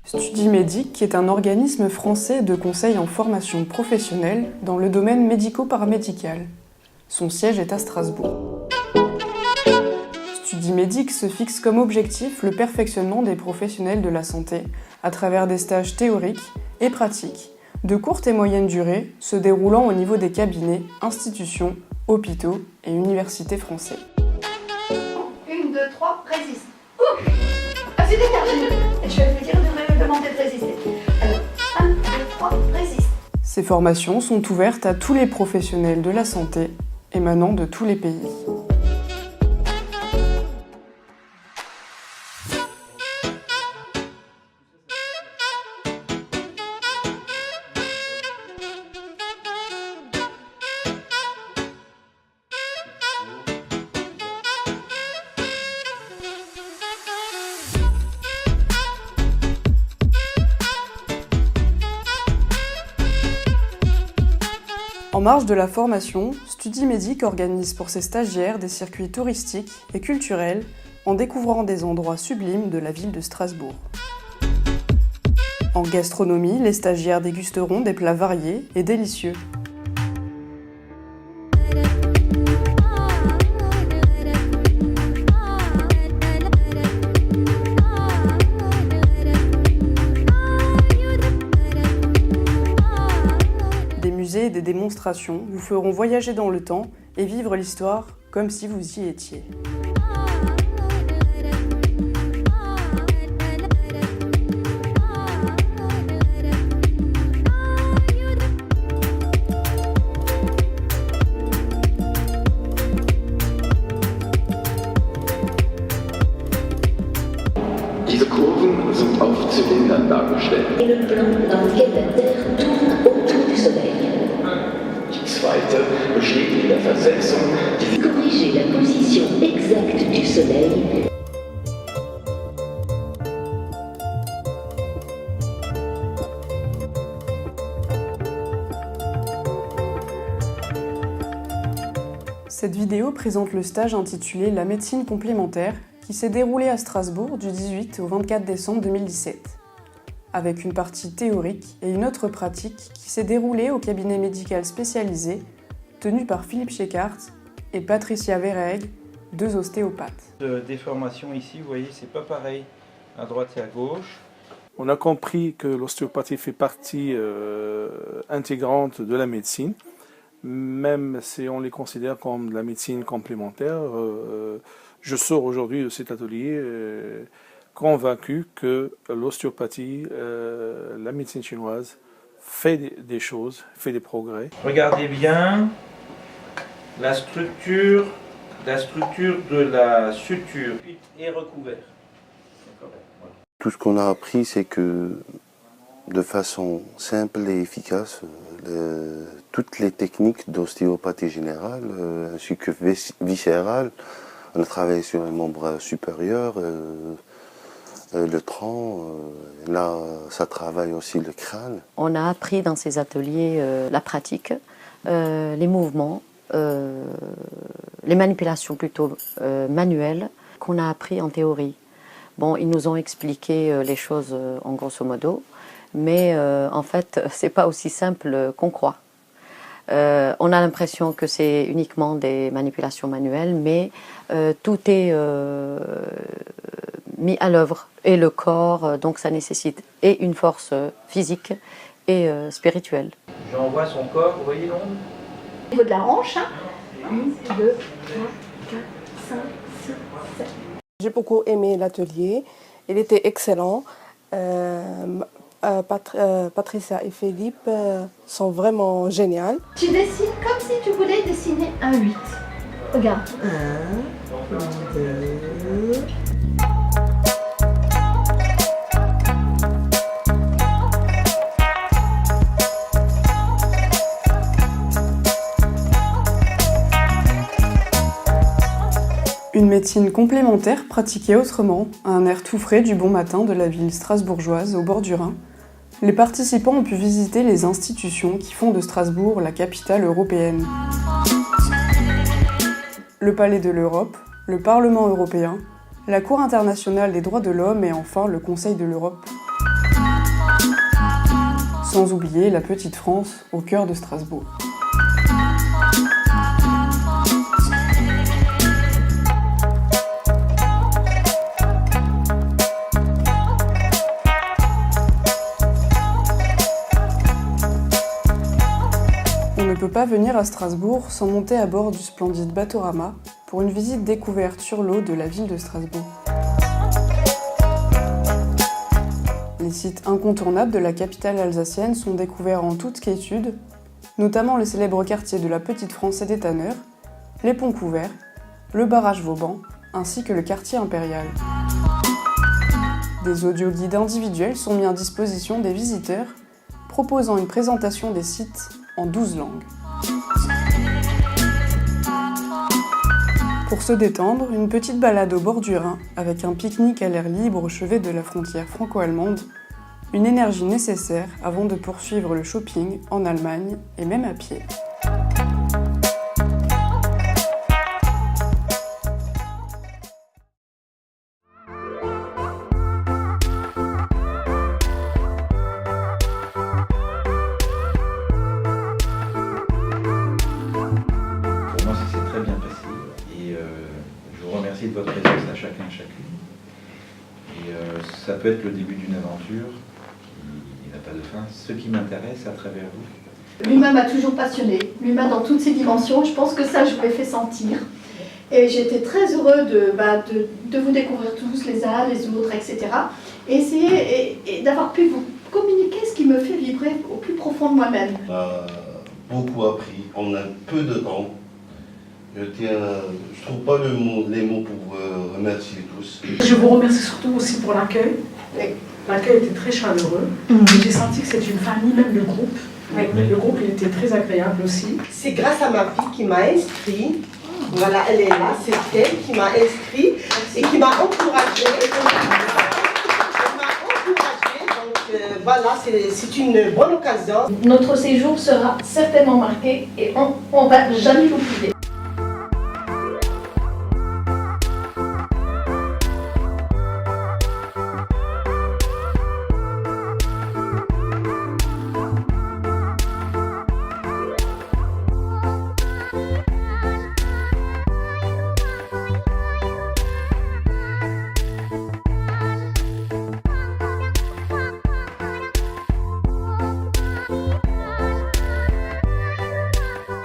StudiMédic est un organisme français de conseil en formation professionnelle dans le domaine médico-paramédical. Son siège est à Strasbourg. StudiMédic se fixe comme objectif le perfectionnement des professionnels de la santé à travers des stages théoriques et pratiques de courte et moyenne durée se déroulant au niveau des cabinets, institutions, hôpitaux et universités français. 1, 2, 3, résiste. Ouh, ah, c'est déterminé. Je vais vous dire de me demander de résister. Alors, 1, 2, 3, résiste. Ces formations sont ouvertes à tous les professionnels de la santé émanant de tous les pays. En marge de la formation, StudiMédic organise pour ses stagiaires des circuits touristiques et culturels en découvrant des endroits sublimes de la ville de Strasbourg. En gastronomie, les stagiaires dégusteront des plats variés et délicieux. Et des démonstrations vous feront voyager dans le temps et vivre l'histoire comme si vous y étiez. Diese Kurven sind auf Zylindern dargestellt. Et le plan dans lequel la Terre tourne autour du Soleil. Die zweite besteht in der Versetzung. Corriger la position exacte du Soleil. Cette vidéo présente le stage intitulé La médecine complémentaire qui s'est déroulé à Strasbourg du 18 au 24 décembre 2017. Avec une partie théorique et une autre pratique qui s'est déroulée au cabinet médical spécialisé, tenu par Philippe Schecart et Patricia Verheg, deux ostéopathes. Des formations ici, vous voyez, c'est pas pareil à droite et à gauche. On a compris que l'ostéopathie fait partie intégrante de la médecine, même si on les considère comme de la médecine complémentaire. Je sors aujourd'hui de cet atelier convaincu que l'ostéopathie, la médecine chinoise, fait des choses, fait des progrès. Regardez bien la structure de la suture est recouverte. Tout ce qu'on a appris, c'est que de façon simple et efficace, toutes les techniques d'ostéopathie générale, ainsi que viscérale, on a travaillé sur les membres supérieurs, le tronc, là ça travaille aussi le crâne. On a appris dans ces ateliers la pratique, les mouvements, les manipulations plutôt manuelles qu'on a appris en théorie. Bon, ils nous ont expliqué les choses en grosso modo, mais en fait c'est pas aussi simple qu'on croit. On a l'impression que c'est uniquement des manipulations manuelles, mais tout est mis à l'œuvre, et le corps, donc ça nécessite et une force physique et spirituelle. J'envoie son corps, vous voyez l'onde? Au niveau de la hanche, 1, 2, 3, 4, 5, 6, 7. J'ai beaucoup aimé l'atelier, il était excellent. Patricia et Philippe sont vraiment géniaux. Tu dessines comme si tu voulais dessiner un 8. Regarde. 1, 2... Une médecine complémentaire pratiquée autrement, à un air tout frais du bon matin de la ville strasbourgeoise au bord du Rhin. Les participants ont pu visiter les institutions qui font de Strasbourg la capitale européenne. Le Palais de l'Europe, le Parlement européen, la Cour internationale des droits de l'homme et enfin le Conseil de l'Europe. Sans oublier la petite France au cœur de Strasbourg. On ne peut pas venir à Strasbourg sans monter à bord du splendide Batorama pour une visite découverte sur l'eau de la ville de Strasbourg. Les sites incontournables de la capitale alsacienne sont découverts en toute quiétude, notamment le célèbre quartier de la Petite France et des Tanneurs, les ponts couverts, le barrage Vauban, ainsi que le quartier impérial. Des audioguides individuels sont mis à disposition des visiteurs, proposant une présentation des sites en 12 langues. Pour se détendre, une petite balade au bord du Rhin, avec un pique-nique à l'air libre au chevet de la frontière franco-allemande, une énergie nécessaire avant de poursuivre le shopping en Allemagne et même à pied. De votre présence à chacun et chacune. Et ça peut être le début d'une aventure qui n'a pas de fin. Ce qui m'intéresse à travers vous. L'humain m'a toujours passionné, l'humain dans toutes ses dimensions. Je pense que ça, je l'ai fait sentir. Et j'étais très heureux de vous découvrir tous, les uns, les autres, etc. Et essayer et d'avoir pu vous communiquer ce qui me fait vibrer au plus profond de moi-même. On a beaucoup appris, on a peu de temps. Je trouve pas les mots pour remercier tous. Je vous remercie surtout aussi pour l'accueil. L'accueil était très chaleureux. J'ai senti que c'est une famille, même le groupe. Le groupe il était très agréable aussi. C'est grâce à ma fille qui m'a inscrit. Voilà, elle est là, c'est elle qui m'a inscrit et qui m'a encouragée. Voilà, c'est une bonne occasion. Notre séjour sera certainement marqué et on ne va jamais l'oublier.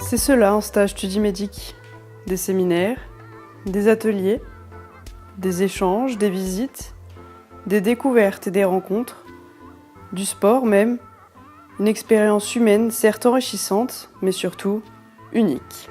C'est cela un stage Tudimédic. Des séminaires, des ateliers, des échanges, des visites, des découvertes et des rencontres, du sport même, une expérience humaine certes enrichissante, mais surtout unique.